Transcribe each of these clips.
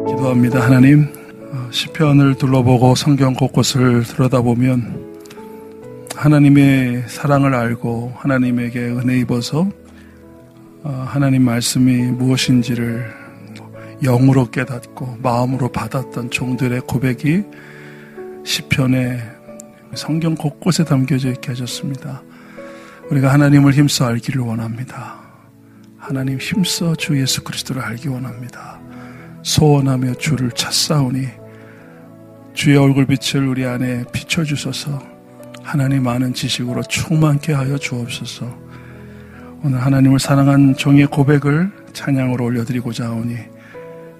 기도합니다. 하나님, 시편을 둘러보고 성경 곳곳을 들여다보면 하나님의 사랑을 알고 하나님에게 은혜 입어서 하나님 말씀이 무엇인지를 영으로 깨닫고 마음으로 받았던 종들의 고백이 시편의 성경 곳곳에 담겨져 있게 하셨습니다. 우리가 하나님을 힘써 알기를 원합니다. 하나님 힘써 주 예수 그리스도를 알기 원합니다. 소원하며 주를 찾사오니 주의 얼굴빛을 우리 안에 비춰주소서. 하나님 아는 지식으로 충만케 하여 주옵소서. 오늘 하나님을 사랑한 종의 고백을 찬양으로 올려드리고자 하오니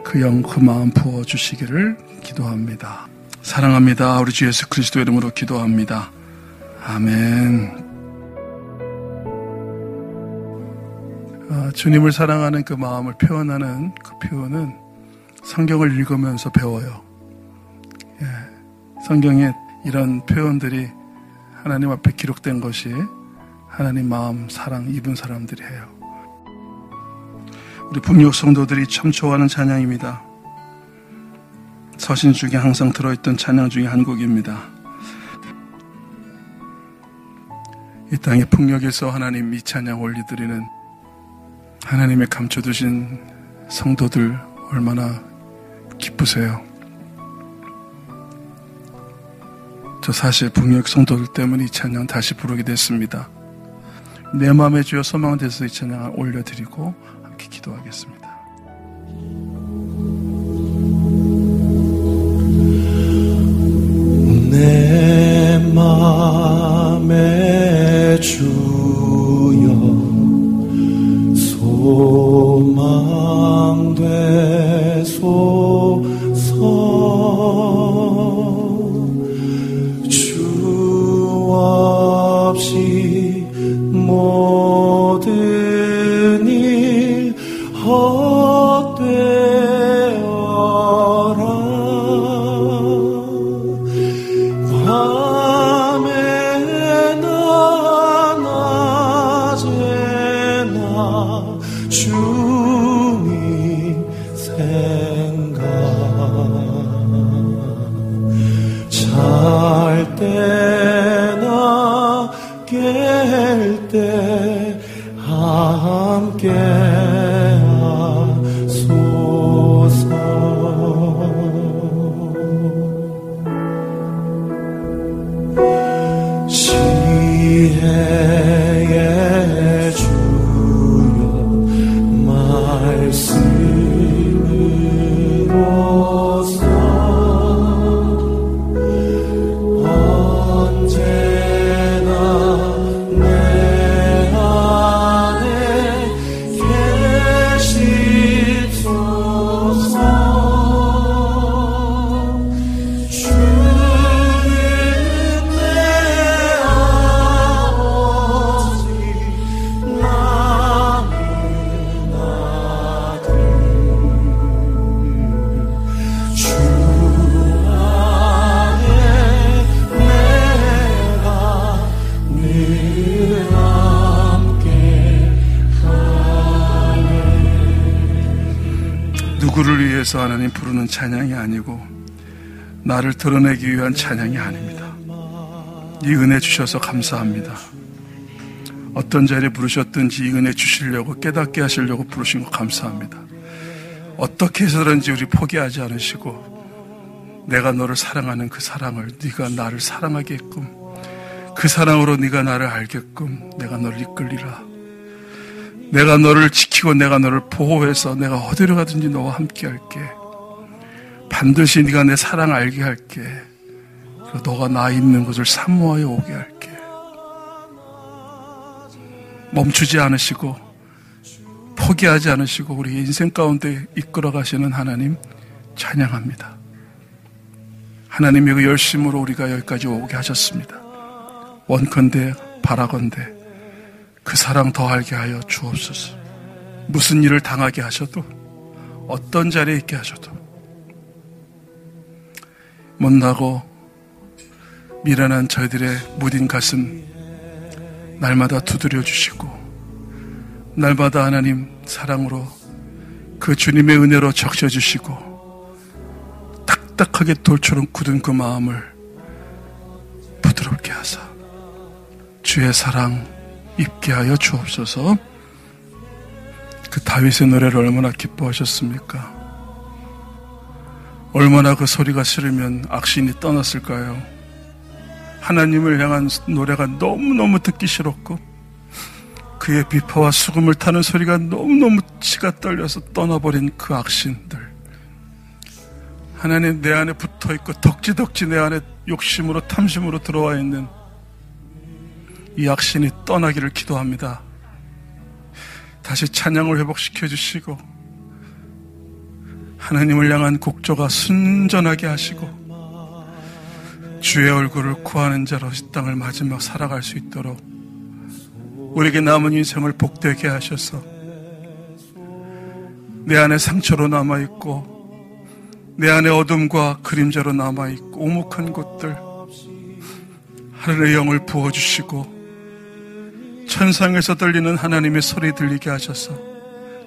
그 영 그 마음 부어주시기를 기도합니다. 사랑합니다. 우리 주 예수 그리스도 이름으로 기도합니다. 아멘. 주님을 사랑하는 그 마음을 표현하는 그 표현은 성경을 읽으면서 배워요. 성경에 이런 표현들이 하나님 앞에 기록된 것이 하나님 마음, 사랑 입은 사람들이 해요. 우리 북녘 성도들이 참 좋아하는 찬양입니다. 서신 중에 항상 들어있던 찬양 중에 한 곡입니다. 이 땅의 북녘에서 하나님 이 찬양 올려드리는 하나님의 감춰두신 성도들 얼마나 기쁘세요. 저 사실 북녘 성도들 때문에 이 찬양 다시 부르게 됐습니다. 내 마음에 주여 소망 돼서 이 찬양을 올려드리고 함께 기도하겠습니다. 내 마음에 주여 소망 되소서. 주 없이 모든 일 헛되어라. 밤에나 낮에나 주님 생각. 잘 때나 깰 때 함께 하소서. 지혜의 주여 말씀으로써 언제나 내 안에 계시소서. 주는 내 아버지 나는 아들. 주 안에 내가 늘 함께 하네. 누구를 위해서 하나님 부르는 찬양이 아니고 나를 드러내기 위한 찬양이 아닙니다. 이 은혜 주셔서 감사합니다. 어떤 자리에 부르셨든지 이 은혜 주시려고 깨닫게 하시려고 부르신 거 감사합니다. 어떻게 해서든지 우리 포기하지 않으시고 내가 너를 사랑하는 그 사랑을 네가 나를 사랑하게끔 그 사랑으로 네가 나를 알게끔 내가 너를 이끌리라. 내가 너를 지키고 내가 너를 보호해서 내가 어디로 가든지 너와 함께 할게. 반드시 네가 내 사랑 알게 할게. 그리고 너가 나 있는 곳을 사모하여 오게 할게. 멈추지 않으시고 포기하지 않으시고 우리 인생 가운데 이끌어 가시는 하나님 찬양합니다. 하나님의 그 열심으로 우리가 여기까지 오게 하셨습니다. 원컨대 바라건대 그 사랑 더 알게 하여 주옵소서. 무슨 일을 당하게 하셔도 어떤 자리에 있게 하셔도 못나고 미련한 저희들의 무딘 가슴 날마다 두드려 주시고 날마다 하나님 사랑으로 그 주님의 은혜로 적셔주시고 딱딱하게 돌처럼 굳은 그 마음을 부드럽게 하사 주의 사랑 입게 하여 주옵소서. 그 다윗의 노래를 얼마나 기뻐하셨습니까? 얼마나 그 소리가 싫으면 악신이 떠났을까요? 하나님을 향한 노래가 너무너무 듣기 싫었고 그의 비파와 수금을 타는 소리가 너무너무 치가 떨려서 떠나버린 그 악신들, 하나님 내 안에 붙어있고 덕지덕지 내 안에 욕심으로 탐심으로 들어와 있는 이 악신이 떠나기를 기도합니다. 다시 찬양을 회복시켜 주시고 하나님을 향한 곡조가 순전하게 하시고 주의 얼굴을 구하는 자로 이 땅을 마지막 살아갈 수 있도록 우리에게 남은 인생을 복되게 하셔서 내 안에 상처로 남아있고 내 안에 어둠과 그림자로 남아있고 오목한 곳들 하늘의 영을 부어주시고 천상에서 들리는 하나님의 소리 들리게 하셔서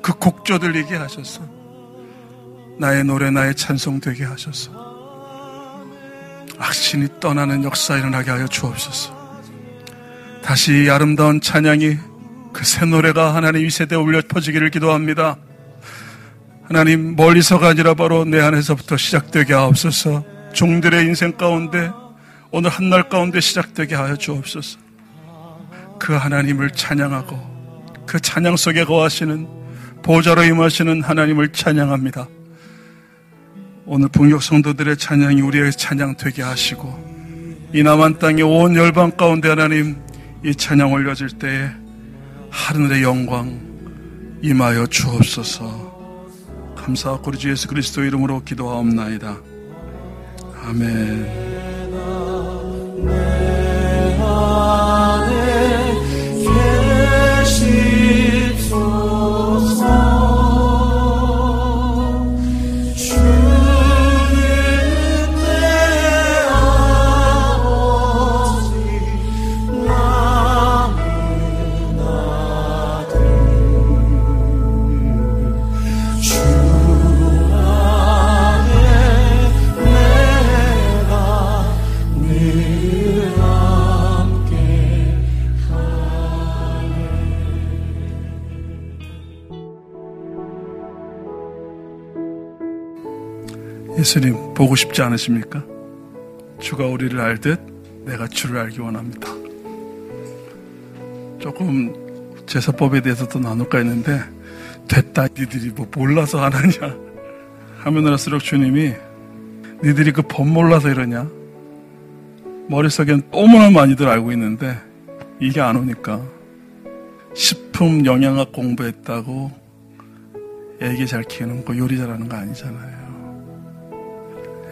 그 곡조 들리게 하셔서 나의 노래 나의 찬송 되게 하셔서 악신이 떠나는 역사 일어나게 하여 주옵소서. 다시 이 아름다운 찬양이 그 새 노래가 하나님 이 세대에 울려 퍼지기를 기도합니다. 하나님 멀리서가 아니라 바로 내 안에서부터 시작되게 하옵소서. 종들의 인생 가운데 오늘 한날 가운데 시작되게 하여 주옵소서. 그 하나님을 찬양하고 그 찬양 속에 거하시는 보좌로 임하시는 하나님을 찬양합니다. 오늘 북녘 성도들의 찬양이 우리의 찬양 되게 하시고 이 남한 땅의 온 열방 가운데 하나님 이 찬양 올려질 때에 하늘의 영광 임하여 주옵소서. 감사하고 우리 주 예수 그리스도 이름으로 기도하옵나이다. 아멘. 예수님 보고 싶지 않으십니까? 주가 우리를 알듯 내가 주를 알기 원합니다. 조금 제사법에 대해서도 나눌까 했는데 됐다 니들이 뭐 몰라서 안 하냐 하면 할수록 주님이 니들이 그 법 몰라서 이러냐, 머릿속엔 너무나 많이들 알고 있는데 이게 안 오니까. 식품 영양학 공부했다고 애기 잘 키우는 거 요리 잘하는 거 아니잖아요.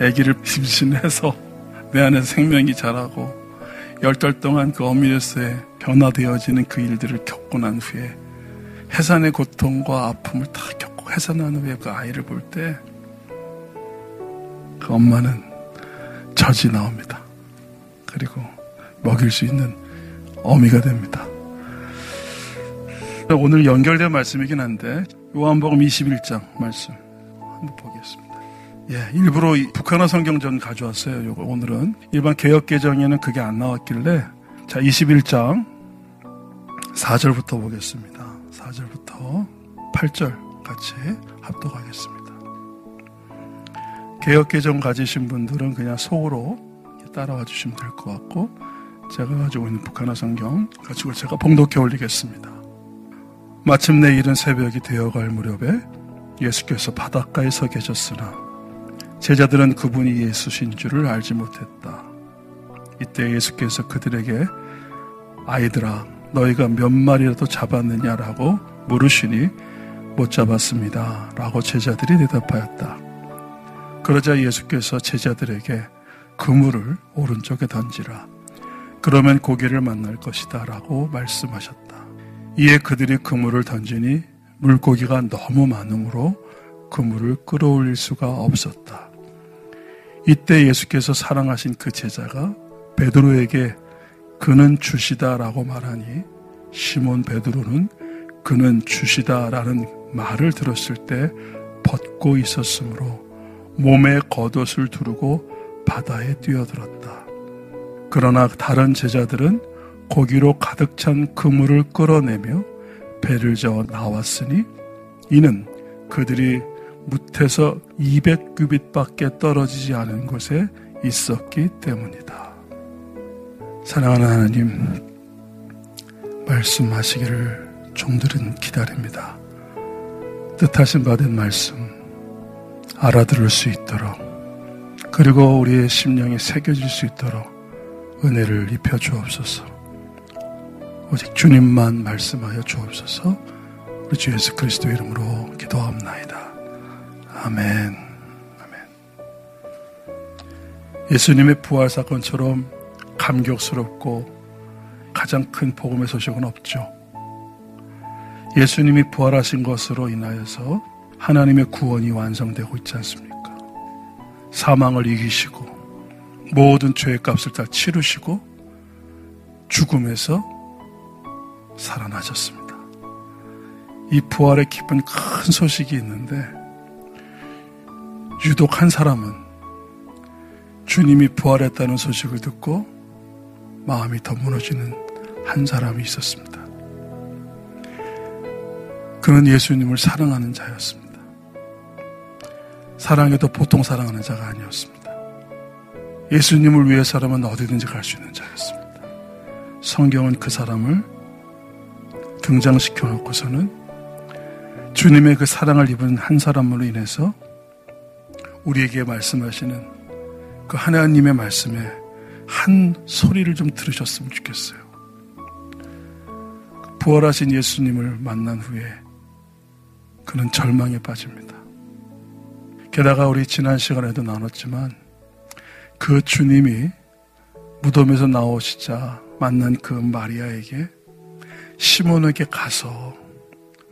아기를 임신해서 내 안에서 생명이 자라고 10달 동안 그 어미로서의 변화되어지는 그 일들을 겪고 난 후에 해산의 고통과 아픔을 다 겪고 해산한 후에 그 아이를 볼 때 그 엄마는 젖이 나옵니다. 그리고 먹일 수 있는 어미가 됩니다. 오늘 연결된 말씀이긴 한데 요한복음 21장 말씀 한번 보겠습니다. 예, 일부러 북한어 성경전 가져왔어요. 요거 오늘은 일반 개역개정에는 그게 안 나왔길래 자 21장 4절부터 보겠습니다. 4절부터 8절 같이 합독하겠습니다. 개역개정 가지신 분들은 그냥 속으로 따라와 주시면 될 것 같고 제가 가지고 있는 북한어 성경 가지고 제가 봉독해 올리겠습니다. 마침내 이른 새벽이 되어갈 무렵에 예수께서 바닷가에 서 계셨으나 제자들은 그분이 예수신 줄을 알지 못했다. 이때 예수께서 그들에게 아이들아 너희가 몇 마리라도 잡았느냐라고 물으시니 못 잡았습니다 라고 제자들이 대답하였다. 그러자 예수께서 제자들에게 그물을 오른쪽에 던지라. 그러면 고기를 만날 것이다 라고 말씀하셨다. 이에 그들이 그물을 던지니 물고기가 너무 많으므로 그물을 끌어올릴 수가 없었다. 이때 예수께서 사랑하신 그 제자가 베드로에게 그는 주시다 라고 말하니 시몬 베드로는 그는 주시다라는 말을 들었을 때 벗고 있었으므로 몸에 겉옷을 두르고 바다에 뛰어들었다. 그러나 다른 제자들은 고기로 가득 찬 그물을 끌어내며 배를 저어 나왔으니 이는 그들이 무태서 200규빗밖에 떨어지지 않은 곳에 있었기 때문이다. 사랑하는 하나님, 말씀하시기를 종들은 기다립니다. 뜻하신 바 된 말씀 알아들을 수 있도록, 그리고 우리의 심령에 새겨질 수 있도록 은혜를 입혀 주옵소서. 오직 주님만 말씀하여 주옵소서. 우리 주 예수 그리스도 이름으로 기도하옵나이다. 아멘. 아멘. 예수님의 부활 사건처럼 감격스럽고 가장 큰 복음의 소식은 없죠. 예수님이 부활하신 것으로 인하여서 하나님의 구원이 완성되고 있지 않습니까? 사망을 이기시고 모든 죄의 값을 다 치르시고 죽음에서 살아나셨습니다. 이 부활의 기쁜 큰 소식이 있는데 유독 한 사람은 주님이 부활했다는 소식을 듣고 마음이 더 무너지는 한 사람이 있었습니다. 그는 예수님을 사랑하는 자였습니다. 사랑해도 보통 사랑하는 자가 아니었습니다. 예수님을 위해서라면 어디든지 갈 수 있는 자였습니다. 성경은 그 사람을 등장시켜 놓고서는 주님의 그 사랑을 입은 한 사람으로 인해서 우리에게 말씀하시는 그 하나님의 말씀에 한 소리를 좀 들으셨으면 좋겠어요. 부활하신 예수님을 만난 후에 그는 절망에 빠집니다. 게다가 우리 지난 시간에도 나눴지만 그 주님이 무덤에서 나오시자 만난 그 마리아에게 시몬에게 가서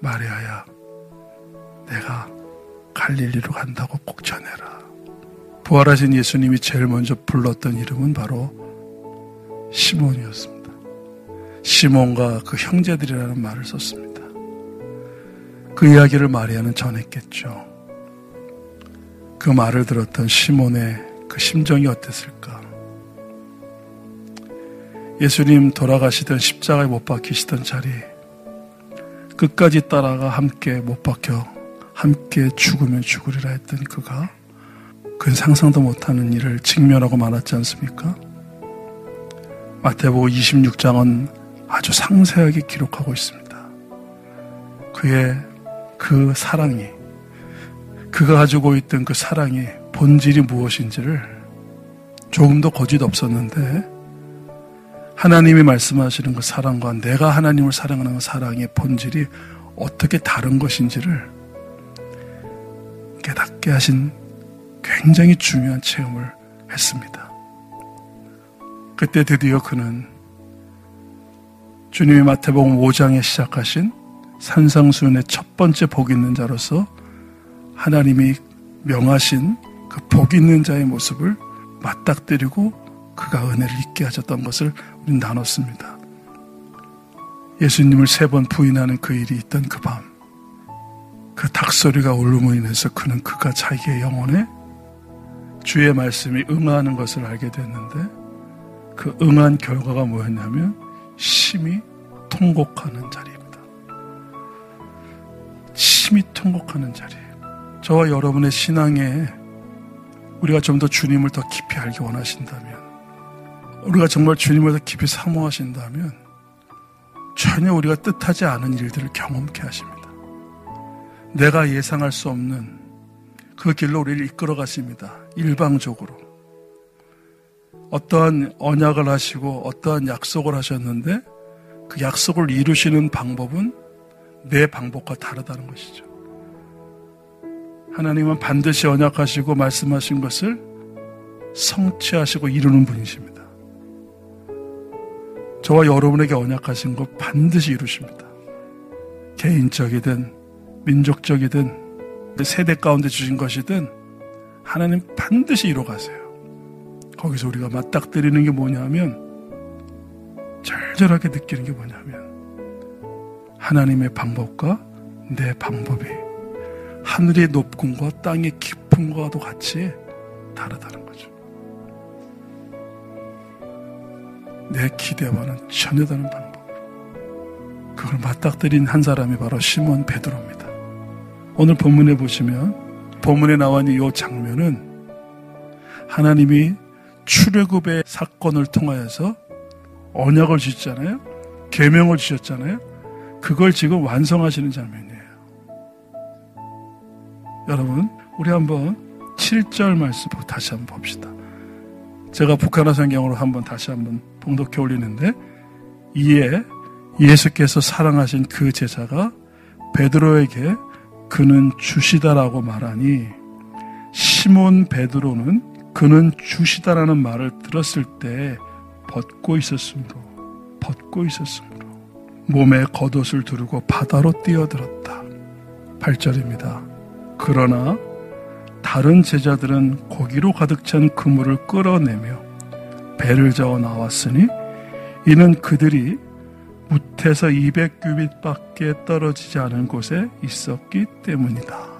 마리아야, 내가 갈릴리로 간다고 꼭 전해라. 부활하신 예수님이 제일 먼저 불렀던 이름은 바로 시몬이었습니다. 시몬과 그 형제들이라는 말을 썼습니다. 그 이야기를 마리아는 전했겠죠. 그 말을 들었던 시몬의 그 심정이 어땠을까? 예수님 돌아가시던 십자가에 못 박히시던 자리 끝까지 따라가 함께 못 박혀 함께 죽으면 죽으리라 했던 그가 그건 상상도 못하는 일을 직면하고 말았지 않습니까? 마태복음 26장은 아주 상세하게 기록하고 있습니다. 그의 그 사랑이, 그가 가지고 있던 그 사랑이 본질이 무엇인지를 조금도 거짓 없었는데 하나님이 말씀하시는 그 사랑과 내가 하나님을 사랑하는 그 사랑의 본질이 어떻게 다른 것인지를 깨닫게 하신 굉장히 중요한 체험을 했습니다. 그때 드디어 그는 주님이 마태복음 5장에 시작하신 산상수훈의 첫 번째 복 있는 자로서 하나님이 명하신 그 복 있는 자의 모습을 맞닥뜨리고 그가 은혜를 잊게 하셨던 것을 우리는 나눴습니다. 예수님을 3번 부인하는 그 일이 있던 그 밤, 그 닭소리가 울음으로 인해서 그는 그가 자기의 영혼에 주의 말씀이 응하는 것을 알게 됐는데 그 응한 결과가 뭐였냐면 심히 통곡하는 자리입니다. 심히 통곡하는 자리. 저와 여러분의 신앙에 우리가 좀 더 주님을 더 깊이 알기 원하신다면, 우리가 정말 주님을 더 깊이 사모하신다면 전혀 우리가 뜻하지 않은 일들을 경험케 하십니다. 내가 예상할 수 없는 그 길로 우리를 이끌어 가십니다. 일방적으로. 어떠한 언약을 하시고 어떠한 약속을 하셨는데 그 약속을 이루시는 방법은 내 방법과 다르다는 것이죠. 하나님은 반드시 언약하시고 말씀하신 것을 성취하시고 이루는 분이십니다. 저와 여러분에게 언약하신 것 반드시 이루십니다. 개인적이든 민족적이든 세대 가운데 주신 것이든 하나님 반드시 이루어가세요. 거기서 우리가 맞닥뜨리는 게 뭐냐면, 절절하게 느끼는 게 뭐냐면 하나님의 방법과 내 방법이 하늘의 높음과 땅의 깊음과도 같이 다르다는 거죠. 내 기대와는 전혀 다른 방법. 그걸 맞닥뜨린 한 사람이 바로 시몬 베드로입니다. 오늘 본문에 보시면 본문에 나와 있는 이 장면은 하나님이 출애굽의 사건을 통하여서 언약을 주셨잖아요. 계명을 주셨잖아요. 그걸 지금 완성하시는 장면이에요. 여러분, 우리 한번 7절 말씀 다시 한번 봅시다. 제가 북한어 성경으로 다시 한번 봉독해 올리는데, 이에 예수께서 사랑하신 그 제자가 베드로에게 그는 주시다라고 말하니, 시몬 베드로는 그는 주시다라는 말을 들었을 때 벗고 있었으므로 몸에 겉옷을 두르고 바다로 뛰어들었다. 8절입니다. 그러나 다른 제자들은 고기로 가득 찬 그물을 끌어내며 배를 저어 나왔으니 이는 그들이 무태에서 200규빗밖에 떨어지지 않은 곳에 있었기 때문이다.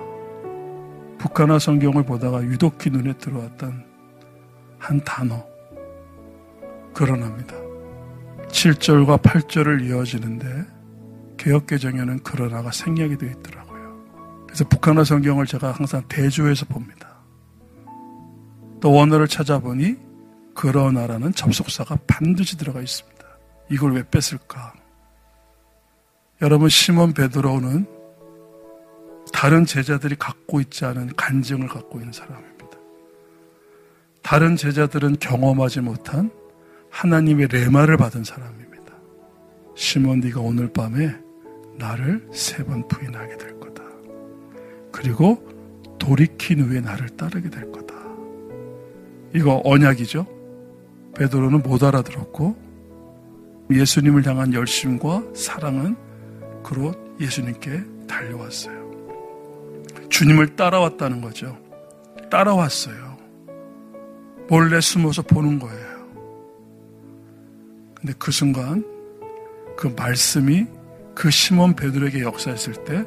북한어 성경을 보다가 유독히 눈에 들어왔던 한 단어, 그러나입니다. 7절과 8절을 이어지는데 개역개정에는 그러나가 생략이 되어 있더라고요. 그래서 북한어 성경을 제가 항상 대조해서 봅니다. 또 원어를 찾아보니 그러나라는 접속사가 반드시 들어가 있습니다. 이걸 왜 뺐을까? 여러분, 시몬 베드로는 다른 제자들이 갖고 있지 않은 간증을 갖고 있는 사람입니다. 다른 제자들은 경험하지 못한 하나님의 레마를 받은 사람입니다. 시몬, 네가 오늘 밤에 나를 3번 부인하게 될 거다. 그리고 돌이킨 후에 나를 따르게 될 거다. 이거 언약이죠. 베드로는 못 알아들었고 예수님을 향한 열심과 사랑은 그로 예수님께 달려왔어요. 주님을 따라왔다는 거죠. 따라왔어요. 몰래 숨어서 보는 거예요. 근데 그 순간 그 말씀이 그 시몬 베드로에게 역사했을 때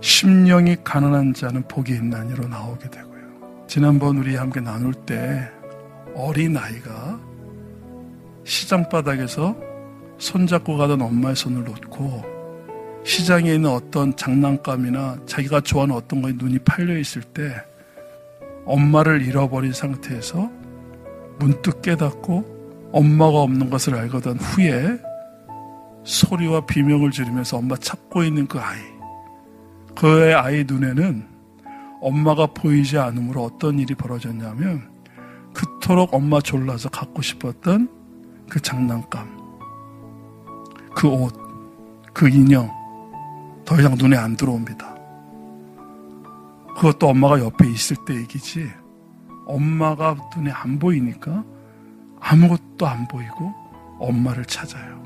심령이 가난한 자는 복이 있나니로 나오게 되고요. 지난번 우리 함께 나눌 때 어린아이가 시장바닥에서 손잡고 가던 엄마의 손을 놓고 시장에 있는 어떤 장난감이나 자기가 좋아하는 어떤 거에 눈이 팔려 있을 때 엄마를 잃어버린 상태에서 문득 깨닫고 엄마가 없는 것을 알거든 후에 소리와 비명을 지르면서 엄마 찾고 있는 그 아이, 그의 아이 눈에는 엄마가 보이지 않으므로 어떤 일이 벌어졌냐면 그토록 엄마 졸라서 갖고 싶었던 그 장난감, 그 옷, 그 인형 더 이상 눈에 안 들어옵니다. 그것도 엄마가 옆에 있을 때 얘기지, 엄마가 눈에 안 보이니까 아무것도 안 보이고 엄마를 찾아요.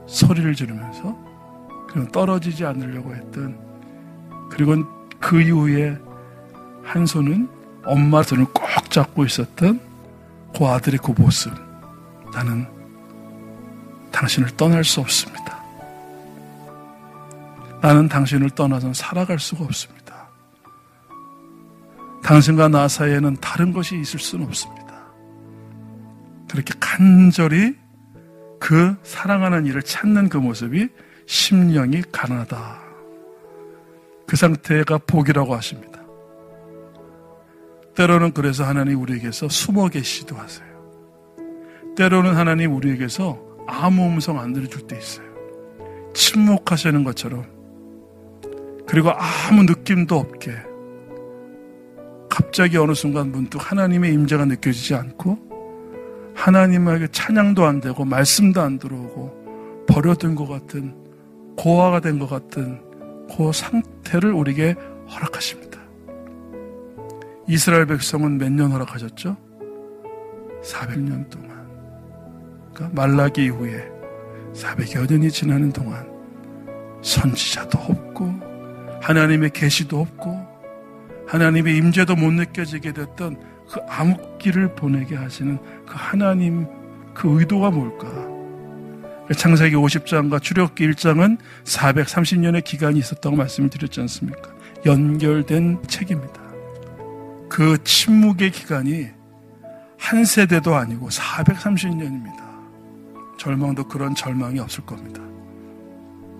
소리를 지르면서. 그리고 떨어지지 않으려고 했던, 그리고 그 이후에 한 손은 엄마 손을 꼭 잡고 있었던 그 아들의 그 모습. 나는 당신을 떠날 수 없습니다. 나는 당신을 떠나서는 살아갈 수가 없습니다. 당신과 나 사이에는 다른 것이 있을 수는 없습니다. 그렇게 간절히 그 사랑하는 이를 찾는 그 모습이 심령이 가난하다. 그 상태가 복이라고 하십니다. 때로는 그래서 하나님 우리에게서 숨어 계시기도 하세요. 때로는 하나님 우리에게서 아무 음성 안 들려줄 때 있어요. 침묵하시는 것처럼. 그리고 아무 느낌도 없게 갑자기 어느 순간 문득 하나님의 임재가 느껴지지 않고 하나님에게 찬양도 안 되고 말씀도 안 들어오고 버려둔 것 같은, 고아가 된 것 같은 그 상태를 우리에게 허락하십니다. 이스라엘 백성은 몇 년 허락하셨죠? 400년 동안. 그러니까 말라기 이후에 400여 년이 지나는 동안 선지자도 없고 하나님의 계시도 없고 하나님의 임재도 못 느껴지게 됐던 그 암흑기를 보내게 하시는 그 하나님, 그 의도가 뭘까? 창세기 50장과 출애굽기 1장은 430년의 기간이 있었다고 말씀을 드렸지 않습니까? 연결된 책입니다. 그 침묵의 기간이 한 세대도 아니고 430년입니다. 절망도 그런 절망이 없을 겁니다.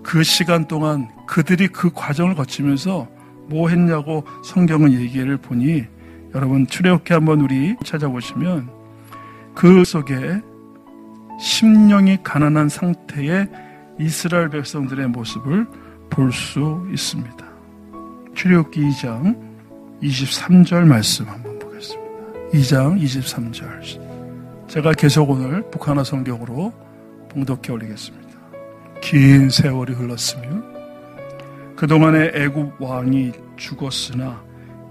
그 시간 동안 그들이 그 과정을 거치면서 뭐 했냐고 성경은 얘기를 보니 여러분 출애굽기 한번 우리 찾아보시면 그 속에 심령이 가난한 상태의 이스라엘 백성들의 모습을 볼 수 있습니다. 출애굽기 2장 23절 말씀 한번 보겠습니다. 2장 23절. 제가 계속 오늘 북한어 성경으로 봉독해 올리겠습니다. 긴 세월이 흘렀으며 그동안에 애굽 왕이 죽었으나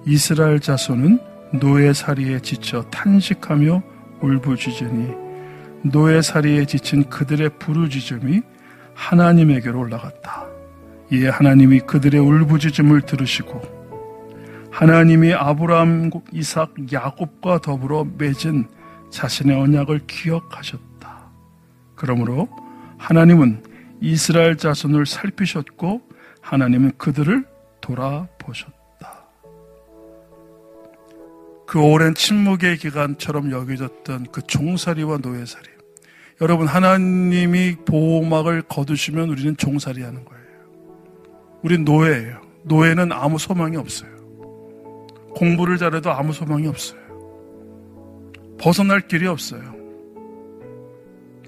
이스라엘 자손은 노예살이에 지쳐 탄식하며 울부짖으니 노예살이에 지친 그들의 부르짖음이 하나님에게로 올라갔다. 이에 하나님이 그들의 울부짖음을 들으시고 하나님이 아브라함, 이삭, 야곱과 더불어 맺은 자신의 언약을 기억하셨다. 그러므로 하나님은 이스라엘 자손을 살피셨고 하나님은 그들을 돌아보셨다. 그 오랜 침묵의 기간처럼 여겨졌던 그 종살이와 노예살이. 여러분, 하나님이 보호막을 거두시면 우리는 종살이 하는 거예요. 우린 노예예요. 노예는 아무 소망이 없어요. 공부를 잘해도 아무 소망이 없어요. 벗어날 길이 없어요.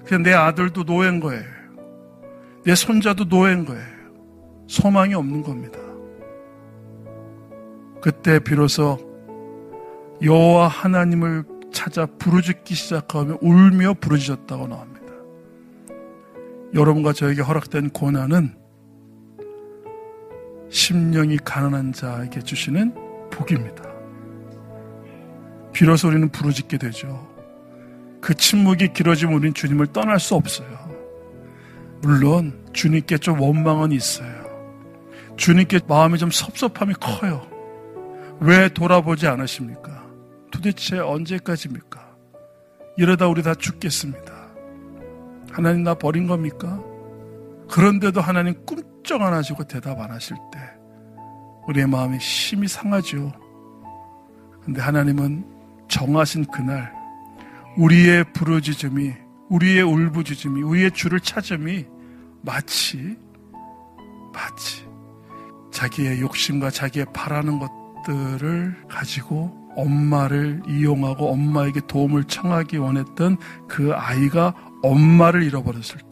그냥 내 아들도 노예인 거예요. 내 손자도 노예인 거예요. 소망이 없는 겁니다. 그때 비로소 여호와 하나님을 찾아 부르짖기 시작하며 울며 부르짖었다고 나옵니다. 여러분과 저에게 허락된 고난은 심령이 가난한 자에게 주시는 복입니다. 비로소 우리는 부르짖게 되죠. 그 침묵이 길어지면 우리는 주님을 떠날 수 없어요. 물론 주님께 좀 원망은 있어요. 주님께 마음이 좀 섭섭함이 커요. 왜 돌아보지 않으십니까? 도대체 언제까지입니까? 이러다 우리 다 죽겠습니다. 하나님 나 버린 겁니까? 그런데도 하나님 꿈쩍 안 하시고 대답 안 하실 때 우리의 마음이 심히 상하죠. 그런데 하나님은 정하신 그날 우리의 부르짖음이, 우리의 울부짖음이, 우리의 주를 찾음이 마치 자기의 욕심과 자기의 바라는 것들을 가지고 엄마를 이용하고 엄마에게 도움을 청하기 원했던 그 아이가 엄마를 잃어버렸을 때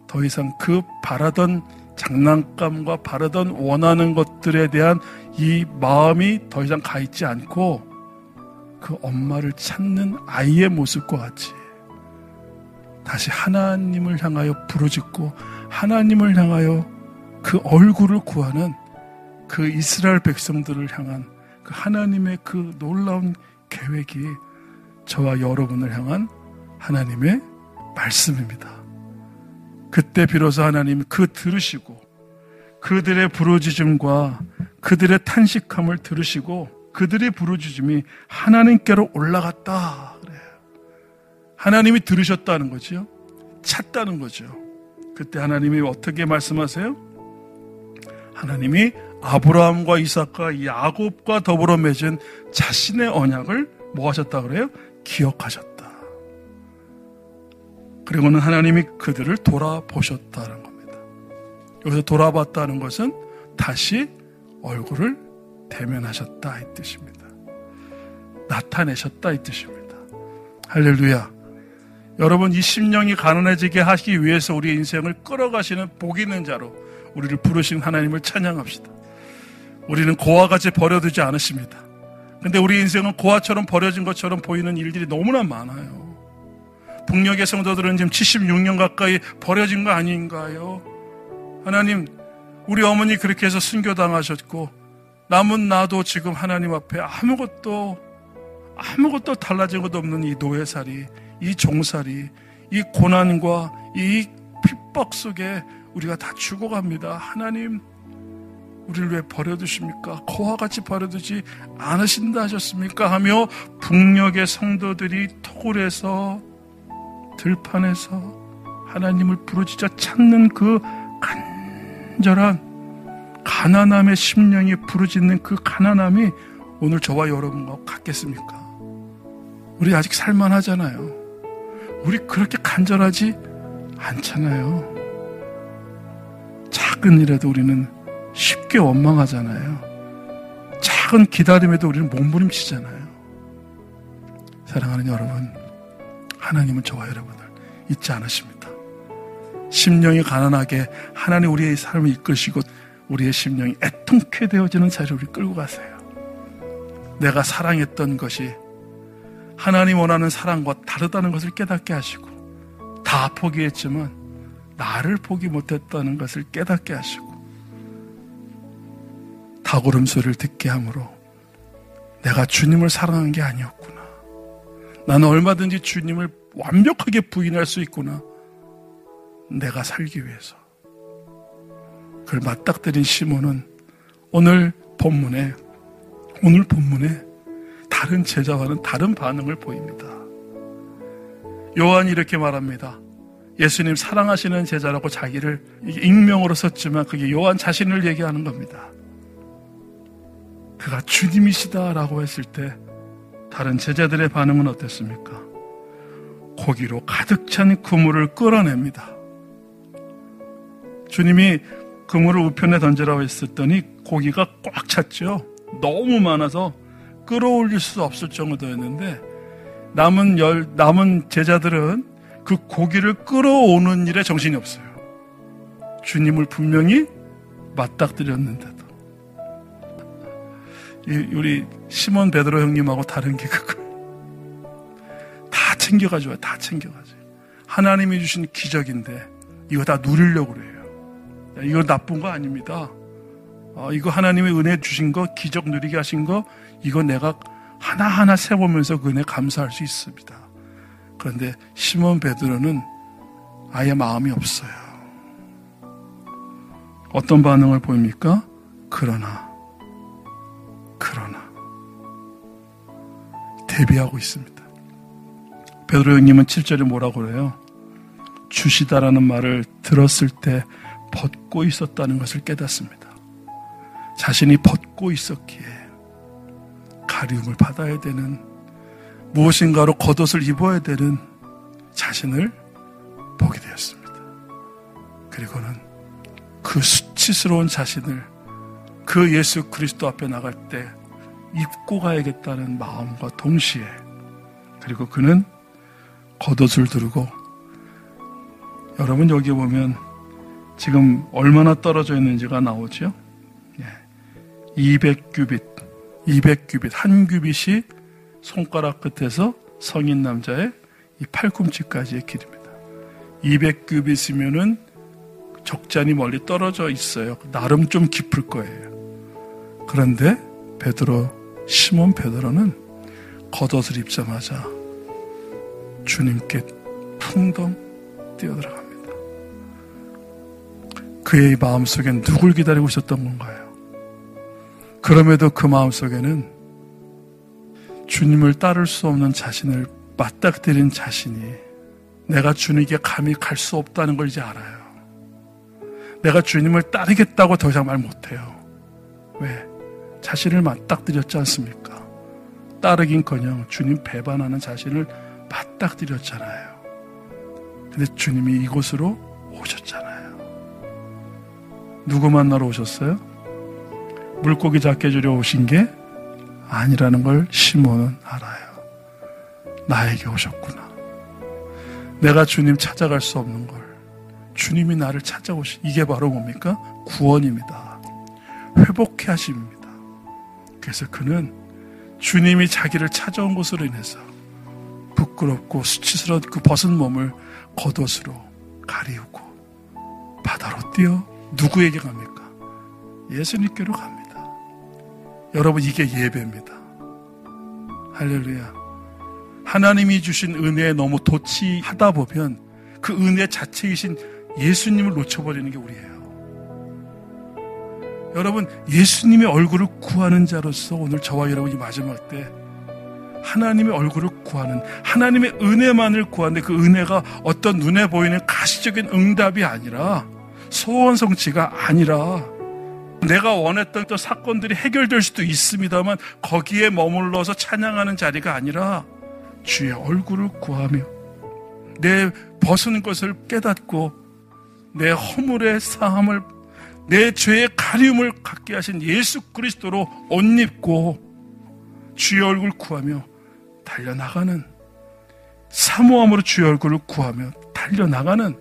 더 이상 그 바라던 장난감과 바라던 원하는 것들에 대한 이 마음이 더 이상 가 있지 않고 그 엄마를 찾는 아이의 모습과 같이 다시 하나님을 향하여 부르짖고 하나님을 향하여 그 얼굴을 구하는 그 이스라엘 백성들을 향한 그 하나님의 그 놀라운 계획이 저와 여러분을 향한 하나님의 말씀입니다. 그때 비로소 하나님이 그 들으시고 그들의 부르짖음과 그들의 탄식함을 들으시고 그들의 부르짖음이 하나님께로 올라갔다 그래요. 하나님이 들으셨다는 거죠. 찾다는 거죠. 그때 하나님이 어떻게 말씀하세요? 하나님이 아브라함과 이삭과 야곱과 더불어 맺은 자신의 언약을 뭐 하셨다 그래요? 기억하셨다. 그리고는 하나님이 그들을 돌아보셨다는 겁니다. 여기서 돌아봤다는 것은 다시 얼굴을 대면하셨다 이 뜻입니다. 나타내셨다 이 뜻입니다. 할렐루야. 여러분, 이 심령이 가난해지게 하시기 위해서 우리의 인생을 끌어가시는 복 있는 자로 우리를 부르신 하나님을 찬양합시다. 우리는 고와 같이 버려두지 않으십니다. 근데 우리 인생은 고아처럼 버려진 것처럼 보이는 일들이 너무나 많아요. 북녘의 성도들은 지금 76년 가까이 버려진 거 아닌가요? 하나님, 우리 어머니 그렇게 해서 순교당하셨고 남은 나도 지금 하나님 앞에 아무것도 달라진 것도 없는 이 노예살이, 이 종살이, 이 고난과 이 핍박 속에 우리가 다 죽어갑니다. 하나님, 우리를 왜 버려두십니까? 고와 같이 버려두지 않으신다 하셨습니까? 하며 북녘의 성도들이 토굴에서 들판에서 하나님을 부르짖어 찾는 그 간절한 가난함의 심령이 부르짖는 그 가난함이 오늘 저와 여러분과 같겠습니까? 우리 아직 살만하잖아요. 우리 그렇게 간절하지 않잖아요. 작은 일에도 우리는 쉽게 원망하잖아요. 작은 기다림에도 우리는 몸부림치잖아요. 사랑하는 여러분, 하나님은 저와 여러분을 잊지 않으십니다. 심령이 가난하게 하나님 우리의 삶을 이끄시고 우리의 심령이 애통케 되어지는 자리를 우리 끌고 가세요. 내가 사랑했던 것이 하나님 원하는 사랑과 다르다는 것을 깨닫게 하시고, 다 포기했지만 나를 포기 못했다는 것을 깨닫게 하시고, 닭오름 소리를 듣게 함으로 내가 주님을 사랑한 게 아니었구나, 나는 얼마든지 주님을 완벽하게 부인할 수 있구나, 내가 살기 위해서. 그걸 맞닥뜨린 시몬은 오늘 본문에 다른 제자와는 다른 반응을 보입니다. 요한이 이렇게 말합니다. 예수님 사랑하시는 제자라고 자기를 익명으로 썼지만 그게 요한 자신을 얘기하는 겁니다. 그가 주님이시다라고 했을 때 다른 제자들의 반응은 어땠습니까? 고기로 가득 찬 그물을 끌어냅니다. 주님이 그물을 우편에 던지라고 했었더니 고기가 꽉 찼죠. 너무 많아서 끌어올릴 수 없을 정도였는데 남은 제자들은 그 고기를 끌어오는 일에 정신이 없어요. 주님을 분명히 맞닥뜨렸는데도. 우리 시몬 베드로 형님하고 다른 게 그거. 다 챙겨가지고 다 챙겨가지고. 하나님이 주신 기적인데 이거 다 누리려고 그래요. 이거 나쁜 거 아닙니다. 이거 하나님의 은혜 주신 거, 기적 누리게 하신 거, 이거 내가 하나하나 세보면서 그 은혜 감사할 수 있습니다. 그런데 시몬 베드로는 아예 마음이 없어요. 어떤 반응을 보입니까? 그러나 대비하고 있습니다. 베드로 형님은 7절에 뭐라고 그래요? 주시다라는 말을 들었을 때 벗고 있었다는 것을 깨닫습니다. 자신이 벗고 있었기에 가리움을 받아야 되는, 무엇인가로 겉옷을 입어야 되는 자신을 보게 되었습니다. 그리고는 그 수치스러운 자신을 그 예수 그리스도 앞에 나갈 때 입고 가야겠다는 마음과 동시에, 그리고 그는 겉옷을 두르고, 여러분 여기 보면 지금 얼마나 떨어져 있는지가 나오죠? 200규빗, 한 규빗이 손가락 끝에서 성인 남자의 이 팔꿈치까지의 길입니다. 200규빗이면은 적잖이 멀리 떨어져 있어요. 나름 좀 깊을 거예요. 그런데 시몬 베드로는 겉옷을 입자마자 주님께 풍덩 뛰어들어갑니다. 그의 마음속엔 누굴 기다리고 있었던 건가요? 그럼에도 그 마음속에는 주님을 따를 수 없는 자신을 맞닥뜨린 자신이, 내가 주님께 감히 갈 수 없다는 걸 이제 알아요. 내가 주님을 따르겠다고 더 이상 말 못해요. 왜? 자신을 맞닥뜨렸지 않습니까? 따르긴커녕 주님 배반하는 자신을 맞닥뜨렸잖아요. 근데 주님이 이곳으로 오셨잖아요. 누구 만나러 오셨어요? 물고기 잡게 주려 오신 게 아니라는 걸 시몬은 알아요. 나에게 오셨구나. 내가 주님 찾아갈 수 없는 걸 주님이 나를 찾아오신, 이게 바로 뭡니까? 구원입니다. 회복해 하심입니다. 그래서 그는 주님이 자기를 찾아온 것으로 인해서 부끄럽고 수치스러운 그 벗은 몸을 겉옷으로 가리우고 바다로 뛰어 누구에게 갑니까? 예수님께로 갑니다. 여러분, 이게 예배입니다. 할렐루야. 하나님이 주신 은혜에 너무 도취하다 보면 그 은혜 자체이신 예수님을 놓쳐버리는 게 우리예요. 여러분, 예수님의 얼굴을 구하는 자로서 오늘 저와 여러분이 마지막 때 하나님의 얼굴을 구하는, 하나님의 은혜만을 구하는데 그 은혜가 어떤 눈에 보이는 가시적인 응답이 아니라, 소원 성취가 아니라, 내가 원했던 어떤 사건들이 해결될 수도 있습니다만 거기에 머물러서 찬양하는 자리가 아니라 주의 얼굴을 구하며 내 벗은 것을 깨닫고 내 허물의 사함을, 내 죄의 가리움을 갖게 하신 예수 그리스도로 옷 입고 주의 얼굴 구하며 달려나가는, 사모함으로 주의 얼굴을 구하며 달려나가는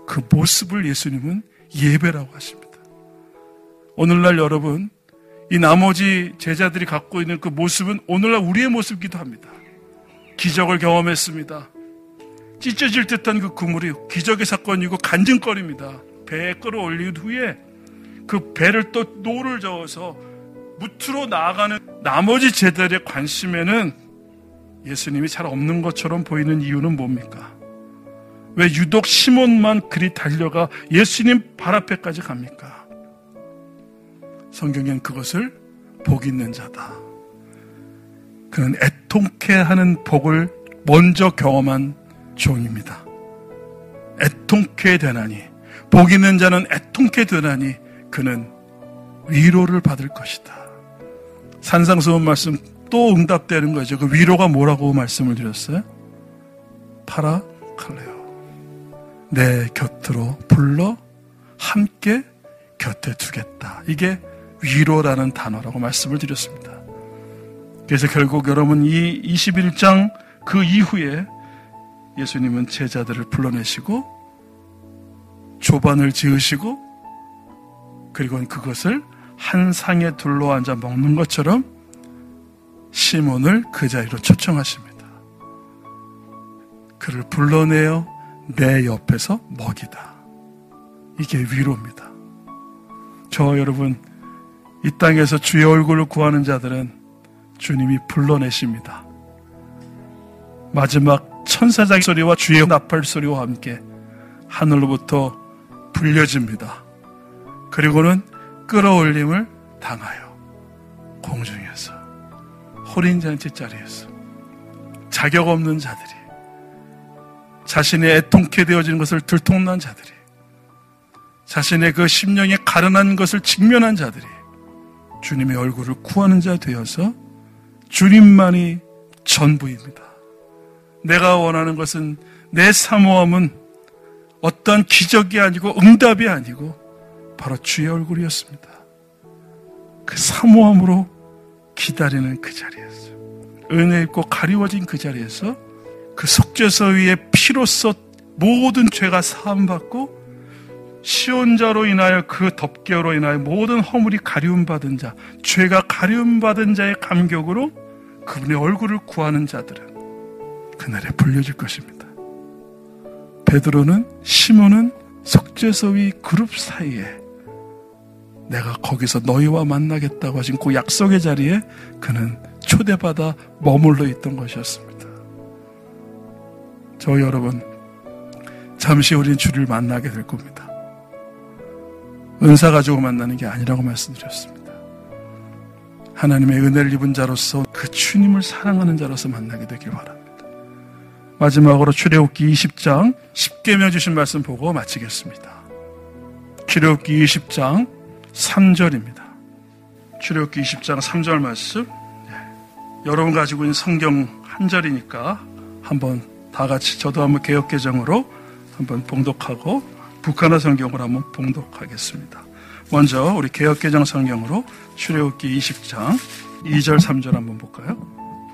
그 모습을 예수님은 예배라고 하십니다. 오늘날 여러분, 이 나머지 제자들이 갖고 있는 그 모습은 오늘날 우리의 모습이기도 합니다. 기적을 경험했습니다. 찢어질 듯한 그 그물이 기적의 사건이고 간증거리입니다. 배에 끌어올린 후에 그 배를 또 노를 저어서 무트로 나아가는 나머지 제자들의 관심에는 예수님이 잘 없는 것처럼 보이는 이유는 뭡니까? 왜 유독 시몬만 그리 달려가 예수님 발 앞에까지 갑니까? 성경엔 그것을 복 있는 자다. 그는 애통케 하는 복을 먼저 경험한 종입니다. 애통케 되나니, 복 있는 자는 애통케 되나니 그는 위로를 받을 것이다. 산상수훈 말씀 또 응답되는 거죠. 그 위로가 뭐라고 말씀을 드렸어요? 파라칼레오. 내 곁으로 불러 함께 곁에 두겠다. 이게 위로라는 단어라고 말씀을 드렸습니다. 그래서 결국 여러분 이 21장 그 이후에 예수님은 제자들을 불러내시고 조반을 지으시고 그리고 그것을 한 상에 둘러앉아 먹는 것처럼 시몬을 그 자리로 초청하십니다. 그를 불러내어 내 옆에서 먹이다. 이게 위로입니다. 저 여러분, 이 땅에서 주의 얼굴을 구하는 자들은 주님이 불러내십니다. 마지막 천사장 소리와 주의 나팔 소리와 함께 하늘로부터 불려집니다. 그리고는 끌어올림을 당하여 공중에서, 호린잔치 자리에서 자격 없는 자들이, 자신의 애통케 되어지는 것을 들통난 자들이, 자신의 그 심령에 가련한 것을 직면한 자들이 주님의 얼굴을 구하는 자 되어서 주님만이 전부입니다. 내가 원하는 것은, 내 사모함은 어떤 기적이 아니고 응답이 아니고 바로 주의 얼굴이었습니다. 그 사모함으로 기다리는 그 자리에서, 은혜 입고 가리워진 그 자리에서 그 속죄서 위에 피로써 모든 죄가 사함받고 시온자로 인하여 그 덮개로 인하여 모든 허물이 가리움받은 자, 죄가 가리움받은 자의 감격으로 그분의 얼굴을 구하는 자들은 그날에 불려질 것입니다. 베드로는, 시몬은 속죄서 위 그룹 사이에 내가 거기서 너희와 만나겠다고 하신 그 약속의 자리에 그는 초대받아 머물러 있던 것이었습니다. 저 여러분, 잠시 우리는 주를 만나게 될 겁니다. 은사 가지고 만나는 게 아니라고 말씀드렸습니다. 하나님의 은혜를 입은 자로서, 그 주님을 사랑하는 자로서 만나게 되길 바랍니다. 마지막으로 출애굽기 20장 10계명 주신 말씀 보고 마치겠습니다. 출애굽기 20장 3절입니다. 출애굽기 20장 3절 말씀, 여러분 가지고 있는 성경 한 절이니까 한번 다 같이, 저도 한번 개역개정으로 한번 봉독하고 북한어 성경으로 한번 봉독하겠습니다. 먼저 우리 개역개정 성경으로 출애굽기 20장 2절 3절 한번 볼까요?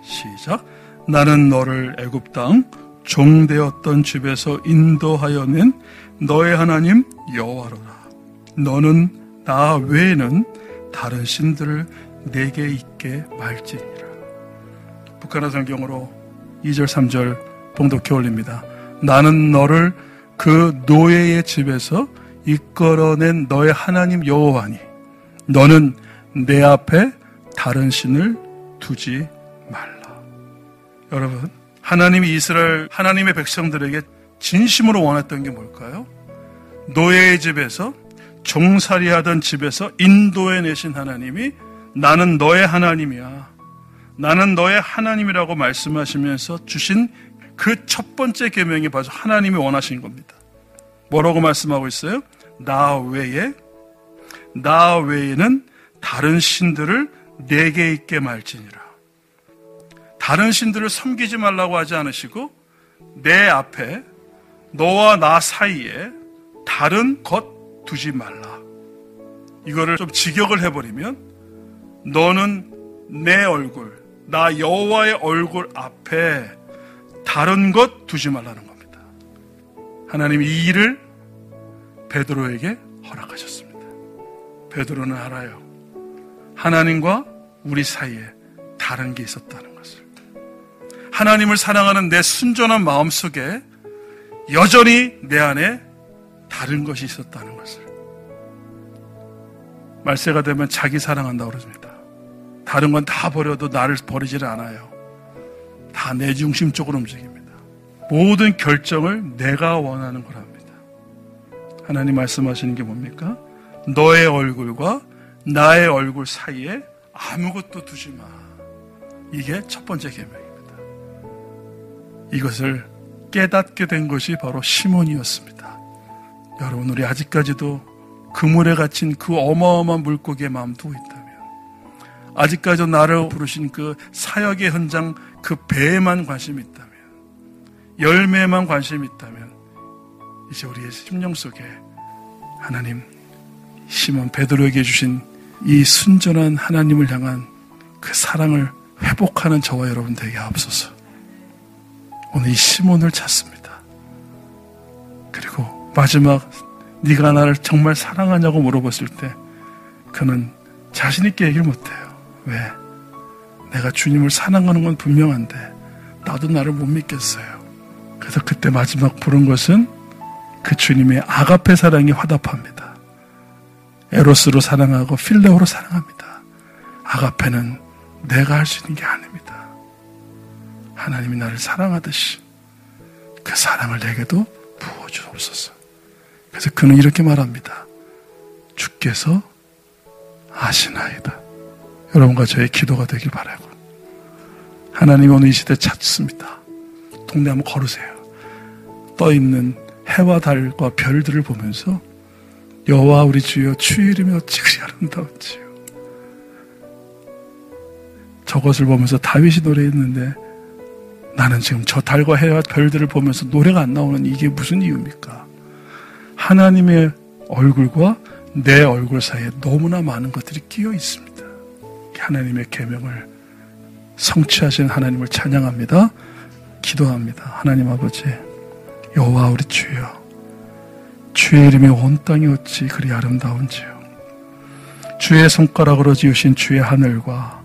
시작. 나는 너를 애굽 땅 종되었던 집에서 인도하여 낸 너의 하나님 여호와로라. 너는 나 외에는 다른 신들을 내게 있게 말지니라. 북한어 성경으로 2절 3절 봉독해 올립니다. 나는 너를 그 노예의 집에서 이끌어낸 너의 하나님 여호와니 너는 내 앞에 다른 신을 두지 말라. 여러분, 하나님이 이스라엘, 하나님의 백성들에게 진심으로 원했던 게 뭘까요? 노예의 집에서, 종살이하던 집에서 인도해 내신 하나님이 나는 너의 하나님이야. 나는 너의 하나님이라고 말씀하시면서 주신 그 첫 번째 계명이 바로 하나님이 원하신 겁니다. 뭐라고 말씀하고 있어요? 나 외에는 다른 신들을 내게 있게 말지니라. 다른 신들을 섬기지 말라고 하지 않으시고 내 앞에 너와 나 사이에 다른 것 두지 말라. 이거를 좀 직역을 해버리면 너는 내 얼굴, 나 여호와의 얼굴 앞에 다른 것 두지 말라는 겁니다. 하나님이 이 일을 베드로에게 허락하셨습니다. 베드로는 알아요. 하나님과 우리 사이에 다른 게 있었다는 것을. 하나님을 사랑하는 내 순전한 마음 속에 여전히 내 안에 다른 것이 있었다는 것을. 말세가 되면 자기 사랑한다고 그러십니다. 다른 건 다 버려도 나를 버리지를 않아요. 다 내 중심 쪽으로 움직입니다. 모든 결정을 내가 원하는 거랍니다. 하나님 말씀하시는 게 뭡니까? 너의 얼굴과 나의 얼굴 사이에 아무것도 두지 마. 이게 첫 번째 계명입니다. 이것을 깨닫게 된 것이 바로 시몬이었습니다. 여러분, 우리 아직까지도 그물에 갇힌 그 어마어마한 물고기의 마음 두고 있다면, 아직까지도 나를 부르신 그 사역의 현장 그 배에만 관심이 있다면, 열매에만 관심이 있다면, 이제 우리의 심령 속에 하나님, 시몬 베드로에게 주신 이 순전한 하나님을 향한 그 사랑을 회복하는 저와 여러분 되게 하옵소서. 오늘 이 시몬을 찾습니다. 그리고 마지막 네가 나를 정말 사랑하냐고 물어봤을 때 그는 자신 있게 얘기를 못해요. 왜? 내가 주님을 사랑하는 건 분명한데 나도 나를 못 믿겠어요. 그래서 그때 마지막 부른 것은 그 주님의 아가페 사랑이 화답합니다. 에로스로 사랑하고 필레오로 사랑합니다. 아가페는 내가 할 수 있는 게 아닙니다. 하나님이 나를 사랑하듯이 그 사랑을 내게도 부어주옵소서. 그래서 그는 이렇게 말합니다. 주께서 아시나이다. 여러분과 저의 기도가 되길 바라고, 하나님 오늘 이 시대 찾습니다. 동네 한번 걸으세요. 떠있는 해와 달과 별들을 보면서 여호와 우리 주여 주의 이름이 어찌 그리 아름다운지요. 저것을 보면서 다윗이 노래했는데 나는 지금 저 달과 해와 별들을 보면서 노래가 안 나오는 이게 무슨 이유입니까? 하나님의 얼굴과 내 얼굴 사이에 너무나 많은 것들이 끼어 있습니다. 하나님의 계명을 성취하신 하나님을 찬양합니다. 기도합니다. 하나님 아버지, 여호와 우리 주여, 주의 이름이 온 땅이 어찌 그리 아름다운지요. 주의 손가락으로 지으신 주의 하늘과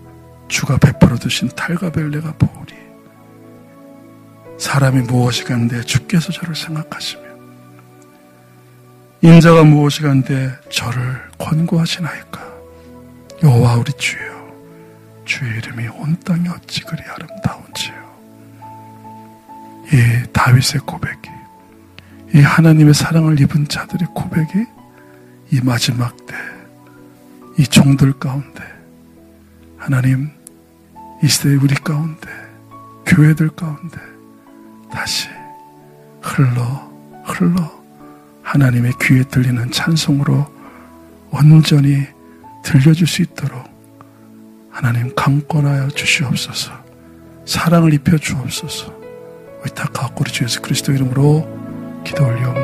주가 베풀어 두신 달과 별 내가 보오리. 사람이 무엇이 간데 주께서 저를 생각하시며 인자가 무엇이 간데 저를 권고하시나이까. 여호와 우리 주여, 주의 이름이 온 땅이 어찌 그리 아름다운지요. 이 다윗의 고백이, 이 하나님의 사랑을 입은 자들의 고백이 이 마지막 때 이 종들 가운데, 하나님 이 시대의 우리 가운데, 교회들 가운데 다시 흘러 하나님의 귀에 들리는 찬송으로 온전히 들려줄 수 있도록 하나님 강권하여 주시옵소서. 사랑을 입혀 주옵소서. 의탁하옵고 우리 주 예수 그리스도 이름으로 기도 올리옵나이다.